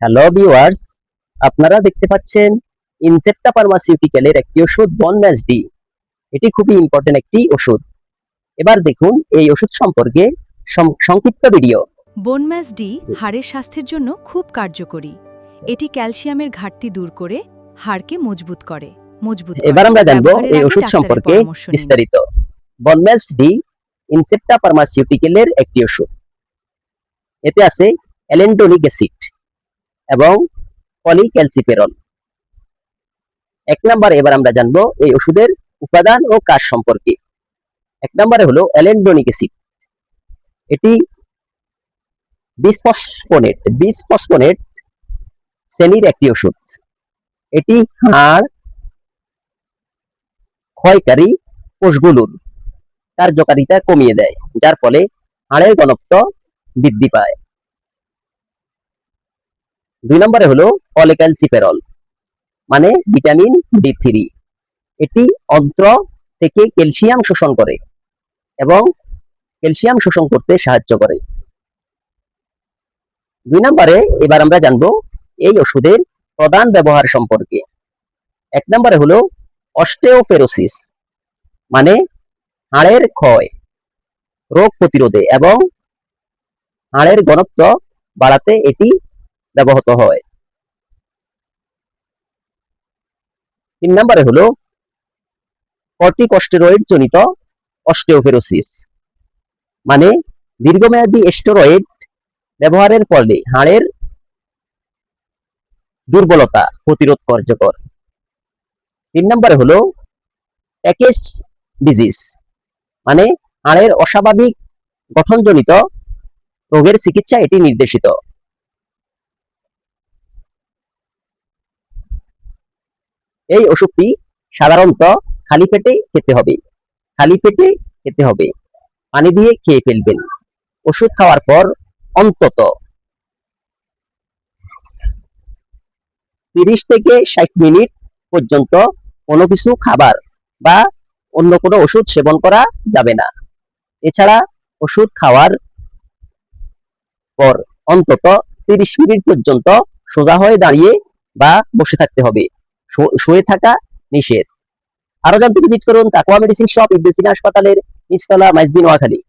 Hello viewers, আপনারা দেখতে পাচ্ছেন ইনসেপ্টা ফার্মাসিউটিক্যালের একটি ওষুধ বনম্যাস ডি। এটি খুবই ইম্পর্টেন্ট একটি ওষুধ। এবার দেখুন এই ওষুধ সম্পর্কে সংক্ষিপ্ত ভিডিও। বোনম্যাস ডি হাড়ের স্বাস্থ্যের জন্য খুব কার্যকরী। এটি ক্যালসিয়ামের ঘাটতি দূর করে হাড়কে মজবুত করে। এবার আমরা জানবো ব্যবহারের এই আগে ওষুধ ডাক্তারের সম্পর্কে পরামর্শ নিন। বিস্তারিত। বনম্যাস ডি ইনসেপ্টা ফার্মাসিউটিক্যালের একটি ওষুধ। এতে আছে অ্যালেন্ডোনিক অ্যাসিড এবং পলিক্যালসিফেরল। এক নম্বরে এবার আমরা জানবো এই ওষুধের উপাদান ও কাজ সম্পর্কে। এক নম্বরে হলো অ্যালেন্ডোনিক অ্যাসিড। এটি বিসফসফোনেট শ্রেণীর একটি ওষুধ। এটি হাড় ক্ষয়কারী কোষগুলোর কার্যকারিতা কমিয়ে দেয়, যার ফলে হাড়ের ঘনত্ব বৃদ্ধি পায়। দুই নম্বরে হলো পলিক্যালসিফেরল, মানে ভিটামিন ডি3। এটি অন্ত্র থেকে ক্যালসিয়াম শোষণ করে এবং ক্যালসিয়াম শোষণ করতে সাহায্য করে। দুই নম্বরে এবার আমরা জানবো এই ওষুধের প্রধান ব্যবহার সম্পর্কে। এক নম্বরে হলো অস্টিওপোরোসিস, মানে হাড়ের ক্ষয়, রোগ প্রতিরোধে এবং হাড়ের ঘনত্ব বাড়াতে এটি ব্যবহৃত হয়। তিন নম্বরে হলো কর্টিকস্টেরয়েড জনিত অস্টিওপোরোসিস, মানে দীর্ঘমেয়াদী স্টেরয়েড ব্যবহারের ফলে হাড়ের দুর্বলতা প্রতিরোধ কার্যকর। তিন নম্বরে হলো প্যাকেজ ডিজিজ, মানে হাড়ের অস্বাভাবিক গঠনজনিত রোগের চিকিৎসা এটি নির্দেশিত। এই ওষুধটি সাধারণত খালি পেটে খেতে হবে। পানি দিয়ে খেয়ে ফেলবেন। ওষুধ খাওয়ার পর অন্তত 30 থেকে 60 মিনিট পর্যন্ত কোনো কিছু খাবার বা অন্য কোনো ওষুধ সেবন করা যাবে না। এছাড়া ওষুধ খাওয়ার পর অন্তত 30 মিনিট পর্যন্ত সোজা হয়ে দাঁড়িয়ে বা বসে থাকতে হবে। শুয়ে থাকা নিষেধ। আরো জানতে ভিজিট করুন তাকওয়া মেডিসিন শপ, ইবনে সিনা হাসপাতালের নিচতলা, মাইজদি, নোয়াখালী।